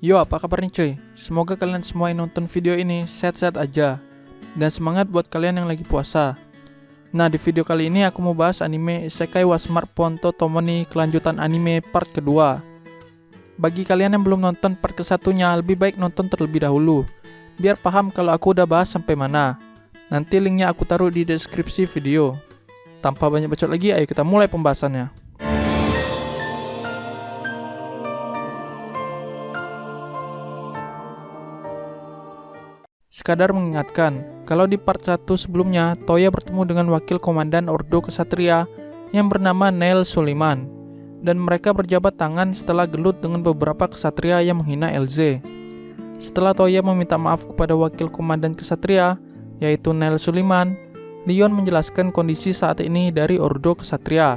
Yo, apa kabar nih cuy? Semoga kalian semua yang nonton video ini sehat-sehat aja. Dan semangat buat kalian yang lagi puasa. Nah, di video kali ini aku mau bahas anime Isekai wa Smartphone to Tomoni kelanjutan anime part kedua. Bagi kalian yang belum nonton part ke-1-nya, lebih baik nonton terlebih dahulu, biar paham kalau aku udah bahas sampai mana. Nanti linknya aku taruh di deskripsi video. Tanpa banyak bacot lagi, ayo kita mulai pembahasannya. Sekadar mengingatkan, kalau di part 1 sebelumnya, Toya bertemu dengan wakil komandan Ordo Kesatria yang bernama Neil Suliman, dan mereka berjabat tangan setelah gelut dengan beberapa kesatria yang menghina LZ. Setelah Toya meminta maaf kepada wakil komandan kesatria, yaitu Neil Suliman, Leon menjelaskan kondisi saat ini dari Ordo Kesatria.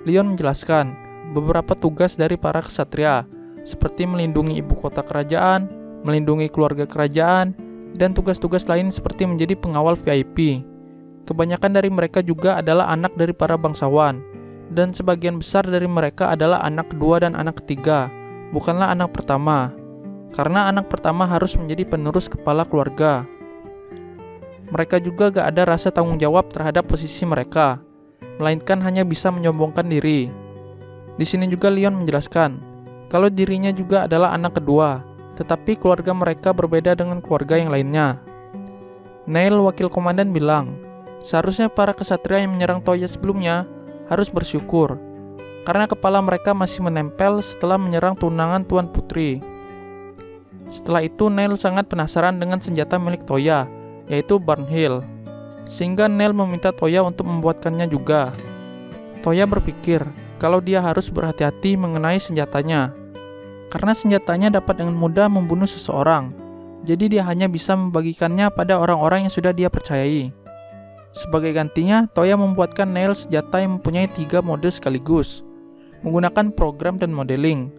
Leon menjelaskan beberapa tugas dari para kesatria, seperti melindungi ibu kota kerajaan, melindungi keluarga kerajaan, dan tugas-tugas lain seperti menjadi pengawal VIP. Kebanyakan dari mereka juga adalah anak dari para bangsawan, dan sebagian besar dari mereka adalah anak kedua dan anak ketiga, bukanlah anak pertama, karena anak pertama harus menjadi penerus kepala keluarga. Mereka juga gak ada rasa tanggung jawab terhadap posisi mereka, melainkan hanya bisa menyombongkan diri. Di sini juga Leon menjelaskan kalau dirinya juga adalah anak kedua, tetapi keluarga mereka berbeda dengan keluarga yang lainnya. Neil, wakil komandan, bilang, seharusnya para kesatria yang menyerang Toya sebelumnya harus bersyukur, karena kepala mereka masih menempel setelah menyerang tunangan Tuan Putri. Setelah itu, Neil sangat penasaran dengan senjata milik Toya, yaitu Barnhill, sehingga Neil meminta Toya untuk membuatkannya juga. Toya berpikir kalau dia harus berhati-hati mengenai senjatanya, karena senjatanya dapat dengan mudah membunuh seseorang, jadi dia hanya bisa membagikannya pada orang-orang yang sudah dia percayai. Sebagai gantinya, Toya membuatkan Neil senjata yang mempunyai 3 mode sekaligus, menggunakan program dan modeling,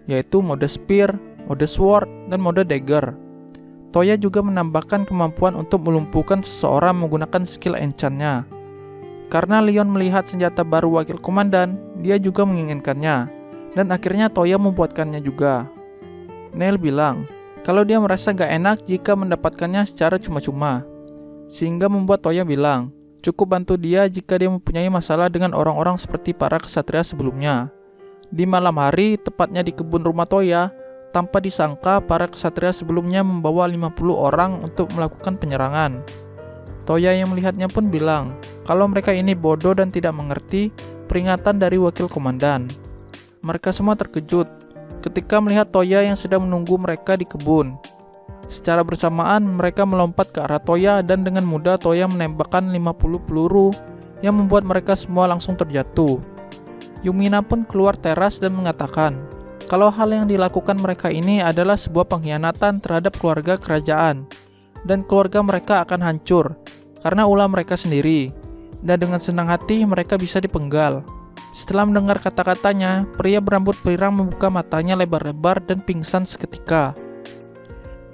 yaitu mode spear, mode sword, dan mode dagger. Toya juga menambahkan kemampuan untuk melumpuhkan seseorang menggunakan skill enchant-nya. Karena Leon melihat senjata baru wakil komandan, dia juga menginginkannya. Dan akhirnya Toya membuatkannya juga. Neil bilang kalau dia merasa gak enak jika mendapatkannya secara cuma-cuma, sehingga membuat Toya bilang cukup bantu dia jika dia mempunyai masalah dengan orang-orang seperti para kesatria sebelumnya. Di malam hari, tepatnya di kebun rumah Toya, tanpa disangka para kesatria sebelumnya membawa 50 orang untuk melakukan penyerangan. Toya yang melihatnya pun bilang kalau mereka ini bodoh dan tidak mengerti peringatan dari wakil komandan. Mereka semua terkejut ketika melihat Toya yang sedang menunggu mereka di kebun. Secara bersamaan mereka melompat ke arah Toya dan dengan mudah Toya menembakkan 50 peluru yang membuat mereka semua langsung terjatuh. Yumina pun keluar teras dan mengatakan kalau hal yang dilakukan mereka ini adalah sebuah pengkhianatan terhadap keluarga kerajaan, dan keluarga mereka akan hancur karena ulah mereka sendiri, dan dengan senang hati mereka bisa dipenggal. Setelah mendengar kata-katanya, pria berambut pirang membuka matanya lebar-lebar dan pingsan seketika.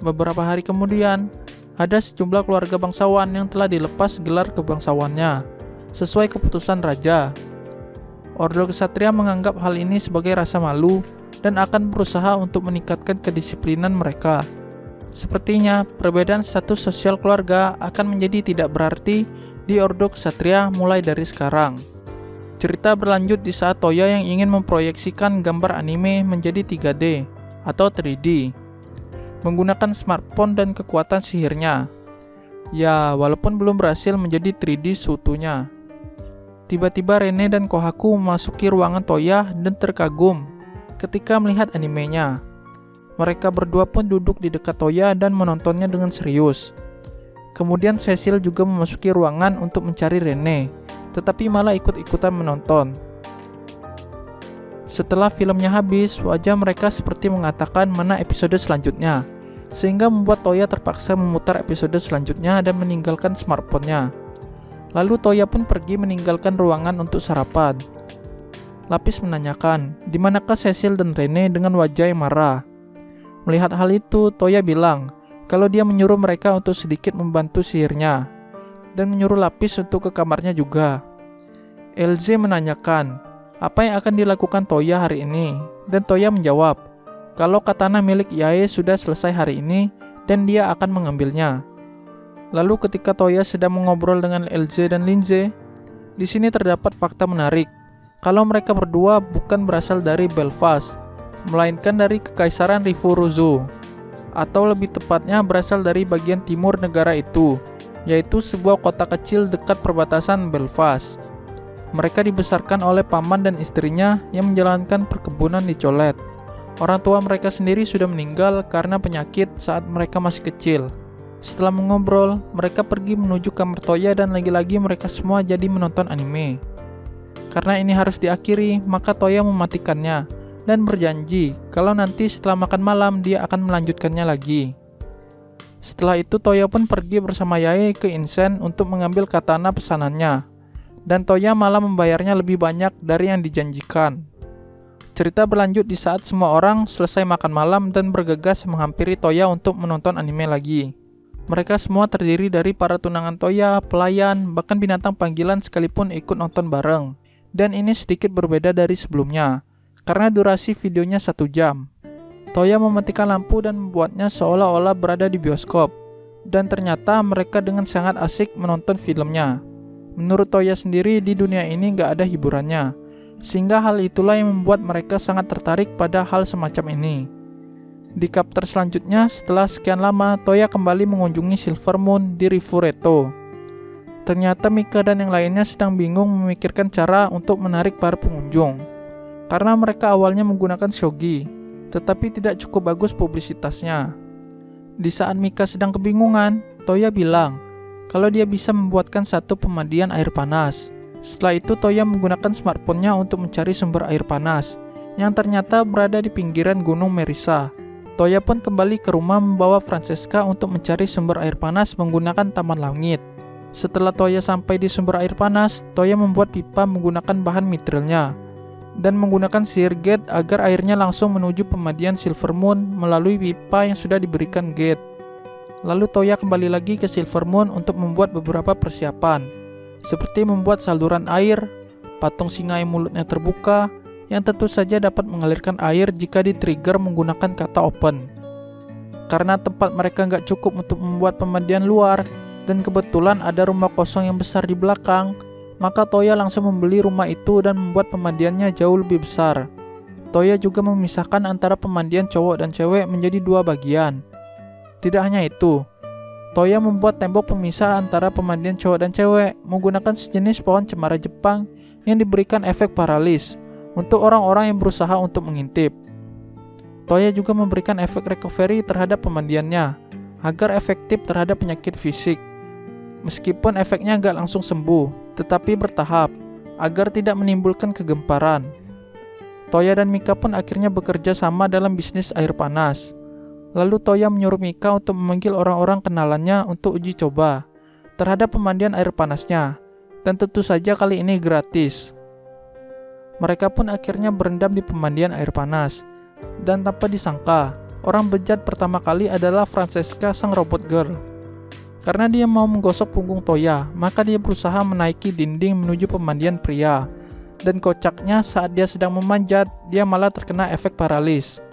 Beberapa hari kemudian, ada sejumlah keluarga bangsawan yang telah dilepas gelar kebangsawannya, sesuai keputusan raja. Ordo Kesatria menganggap hal ini sebagai rasa malu dan akan berusaha untuk meningkatkan kedisiplinan mereka. Sepertinya, perbedaan status sosial keluarga akan menjadi tidak berarti di Ordo Kesatria mulai dari sekarang. Cerita berlanjut di saat Toya yang ingin memproyeksikan gambar anime menjadi 3D atau 3D menggunakan smartphone dan kekuatan sihirnya. Ya, walaupun belum berhasil menjadi 3D seutuhnya. Tiba-tiba Rene dan Kohaku memasuki ruangan Toya dan terkagum ketika melihat animenya. Mereka berdua pun duduk di dekat Toya dan menontonnya dengan serius. Kemudian Cecil juga memasuki ruangan untuk mencari Rene, tetapi malah ikut-ikutan menonton. Setelah filmnya habis, wajah mereka seperti mengatakan mana episode selanjutnya, sehingga membuat Toya terpaksa memutar episode selanjutnya dan meninggalkan smartphone-nya. Lalu Toya pun pergi meninggalkan ruangan untuk sarapan. Lapis menanyakan, di manakah Cecil dan Rene dengan wajah yang marah. Melihat hal itu, Toya bilang kalau dia menyuruh mereka untuk sedikit membantu sihirnya, dan menyuruh Lapis untuk ke kamarnya juga. LZ menanyakan apa yang akan dilakukan Toya hari ini, dan Toya menjawab kalau katana milik Yae sudah selesai hari ini dan dia akan mengambilnya. Lalu ketika Toya sedang mengobrol dengan Elze dan Linze, di sini terdapat fakta menarik. Kalau mereka berdua bukan berasal dari Belfast, melainkan dari Kekaisaran Rifuruzo, atau lebih tepatnya berasal dari bagian timur negara itu, yaitu sebuah kota kecil dekat perbatasan Belfast. Mereka dibesarkan oleh paman dan istrinya yang menjalankan perkebunan di Colet. Orang tua mereka sendiri sudah meninggal karena penyakit saat mereka masih kecil. Setelah mengobrol, mereka pergi menuju kamar Toya dan lagi-lagi mereka semua jadi menonton anime. Karena ini harus diakhiri, maka Toya mematikannya dan berjanji kalau nanti setelah makan malam dia akan melanjutkannya lagi. Setelah itu Toya pun pergi bersama Yae ke Insen untuk mengambil katana pesanannya, dan Toya malah membayarnya lebih banyak dari yang dijanjikan. Cerita berlanjut di saat semua orang selesai makan malam dan bergegas menghampiri Toya untuk menonton anime lagi. Mereka semua terdiri dari para tunangan Toya, pelayan, bahkan binatang panggilan sekalipun ikut nonton bareng. Dan ini sedikit berbeda dari sebelumnya, karena durasi videonya 1 jam. Toya mematikan lampu dan membuatnya seolah-olah berada di bioskop, dan ternyata mereka dengan sangat asik menonton filmnya. Menurut Toya sendiri, di dunia ini gak ada hiburannya, sehingga hal itulah yang membuat mereka sangat tertarik pada hal semacam ini. Di chapter selanjutnya, setelah sekian lama, Toya kembali mengunjungi Silver Moon di Rifureto. Ternyata Mika dan yang lainnya sedang bingung memikirkan cara untuk menarik para pengunjung, karena mereka awalnya menggunakan shogi, tetapi tidak cukup bagus publisitasnya. Di saat Mika sedang kebingungan, Toya bilang kalau dia bisa membuatkan satu pemandian air panas. Setelah itu Toya menggunakan smartphone-nya untuk mencari sumber air panas, yang ternyata berada di pinggiran Gunung Merisa. Toya pun kembali ke rumah membawa Francesca untuk mencari sumber air panas menggunakan taman langit. Setelah Toya sampai di sumber air panas, Toya membuat pipa menggunakan bahan mitrilnya dan menggunakan sihir gate agar airnya langsung menuju pemandian Silver Moon melalui pipa yang sudah diberikan gate. Lalu Toya kembali lagi ke Silver Moon untuk membuat beberapa persiapan, seperti membuat saluran air, patung singa yang mulutnya terbuka, yang tentu saja dapat mengalirkan air jika di-trigger menggunakan kata open. Karena tempat mereka nggak cukup untuk membuat pemandian luar, dan kebetulan ada rumah kosong yang besar di belakang, maka Toya langsung membeli rumah itu dan membuat pemandiannya jauh lebih besar. Toya juga memisahkan antara pemandian cowok dan cewek menjadi 2 bagian. Tidak hanya itu, Toya membuat tembok pemisah antara pemandian cowok dan cewek menggunakan sejenis pohon cemara Jepang yang diberikan efek paralis untuk orang-orang yang berusaha untuk mengintip. Toya juga memberikan efek recovery terhadap pemandiannya agar efektif terhadap penyakit fisik. Meskipun efeknya nggak langsung sembuh, tetapi bertahap, agar tidak menimbulkan kegemparan. Toya dan Mika pun akhirnya bekerja sama dalam bisnis air panas. Lalu Toya menyuruh Mika untuk memanggil orang-orang kenalannya untuk uji coba terhadap pemandian air panasnya, dan tentu saja kali ini gratis. Mereka pun akhirnya berendam di pemandian air panas, dan tanpa disangka, orang bejat pertama kali adalah Francesca, sang robot girl. Karena dia mau menggosok punggung Toya, maka dia berusaha menaiki dinding menuju pemandian pria. Dan kocaknya saat dia sedang memanjat, dia malah terkena efek paralis.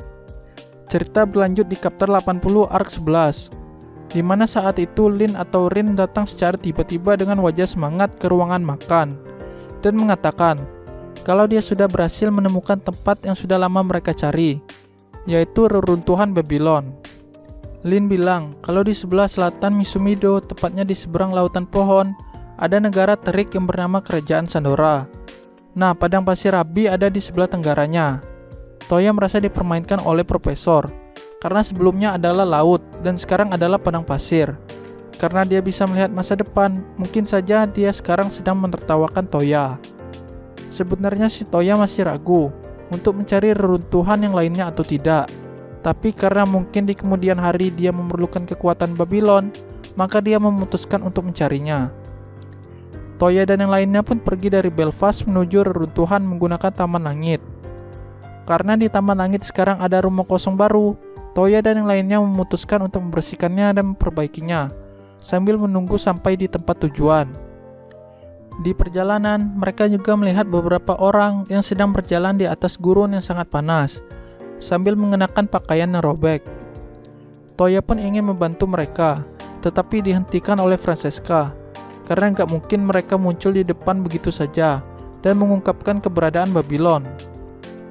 Cerita berlanjut di chapter 80 arc 11, di mana saat itu Lin atau Rin datang secara tiba-tiba dengan wajah semangat ke ruangan makan, dan mengatakan kalau dia sudah berhasil menemukan tempat yang sudah lama mereka cari, yaitu reruntuhan Babylon. Lin bilang kalau di sebelah selatan Misumido, tepatnya di seberang lautan pohon, ada negara terik yang bernama Kerajaan Sandora. Nah, padang pasir Rabi ada di sebelah tenggaranya. Toya merasa dipermainkan oleh profesor, karena sebelumnya adalah laut dan sekarang adalah padang pasir. Karena dia bisa melihat masa depan, mungkin saja dia sekarang sedang menertawakan Toya. Sebenarnya si Toya masih ragu untuk mencari reruntuhan yang lainnya atau tidak. Tapi karena mungkin di kemudian hari dia memerlukan kekuatan Babylon, maka dia memutuskan untuk mencarinya. Toya dan yang lainnya pun pergi dari Belfast menuju reruntuhan menggunakan Taman Langit. Karena di Taman Langit sekarang ada rumah kosong baru, Toya dan yang lainnya memutuskan untuk membersihkannya dan memperbaikinya, sambil menunggu sampai di tempat tujuan. Di perjalanan, mereka juga melihat beberapa orang yang sedang berjalan di atas gurun yang sangat panas. sambil mengenakan pakaian yang robek. Toya pun ingin membantu mereka, tetapi dihentikan oleh Francesca, karena nggak mungkin mereka muncul di depan begitu saja dan mengungkapkan keberadaan Babylon.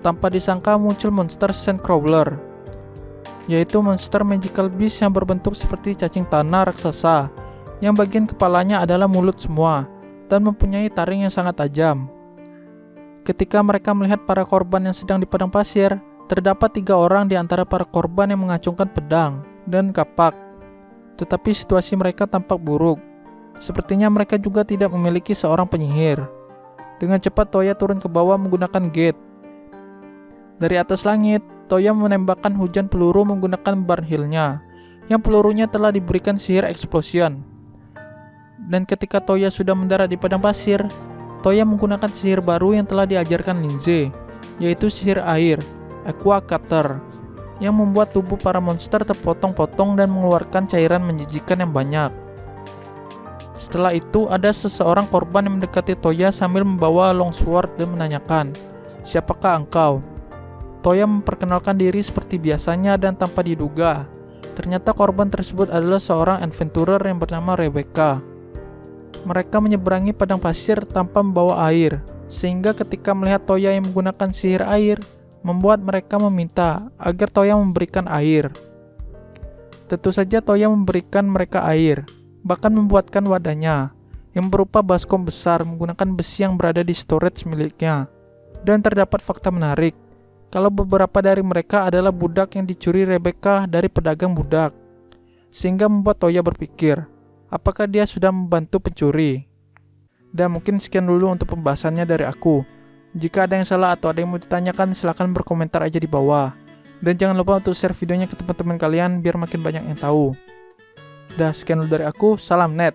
Tanpa disangka muncul monster Sandcrawler, yaitu monster magical beast yang berbentuk seperti cacing tanah raksasa, yang bagian kepalanya adalah mulut semua, dan mempunyai taring yang sangat tajam. Ketika mereka melihat para korban yang sedang di padang pasir, terdapat 3 orang di antara para korban yang mengacungkan pedang dan kapak. Tetapi situasi mereka tampak buruk. Sepertinya mereka juga tidak memiliki seorang penyihir. Dengan cepat Toya turun ke bawah menggunakan gate. Dari atas langit, Toya menembakkan hujan peluru menggunakan barnhill-nya, yang pelurunya telah diberikan sihir explosion. Dan ketika Toya sudah mendarat di padang pasir, Toya menggunakan sihir baru yang telah diajarkan Lindsay, yaitu sihir air, Aqua Cutter, yang membuat tubuh para monster terpotong-potong dan mengeluarkan cairan menjijikan yang banyak. Setelah itu, ada seseorang korban yang mendekati Toya sambil membawa longsword dan menanyakan, "Siapakah engkau?" Toya memperkenalkan diri seperti biasanya dan tanpa diduga, ternyata korban tersebut adalah seorang adventurer yang bernama Rebecca. Mereka menyeberangi padang pasir tanpa membawa air, sehingga ketika melihat Toya yang menggunakan sihir air, membuat mereka meminta agar Toya memberikan air. Tentu saja Toya memberikan mereka air, bahkan membuatkan wadahnya, yang berupa baskom besar menggunakan besi yang berada di storage miliknya. Dan terdapat fakta menarik, kalau beberapa dari mereka adalah budak yang dicuri Rebecca dari pedagang budak, sehingga membuat Toya berpikir, apakah dia sudah membantu pencuri? Dan mungkin sekian dulu untuk pembahasannya dari aku. Jika ada yang salah atau ada yang mau ditanyakan, silahkan berkomentar aja di bawah. Dan jangan lupa untuk share videonya ke teman-teman kalian biar makin banyak yang tahu. Dah, sekian dulu dari aku. Salam net.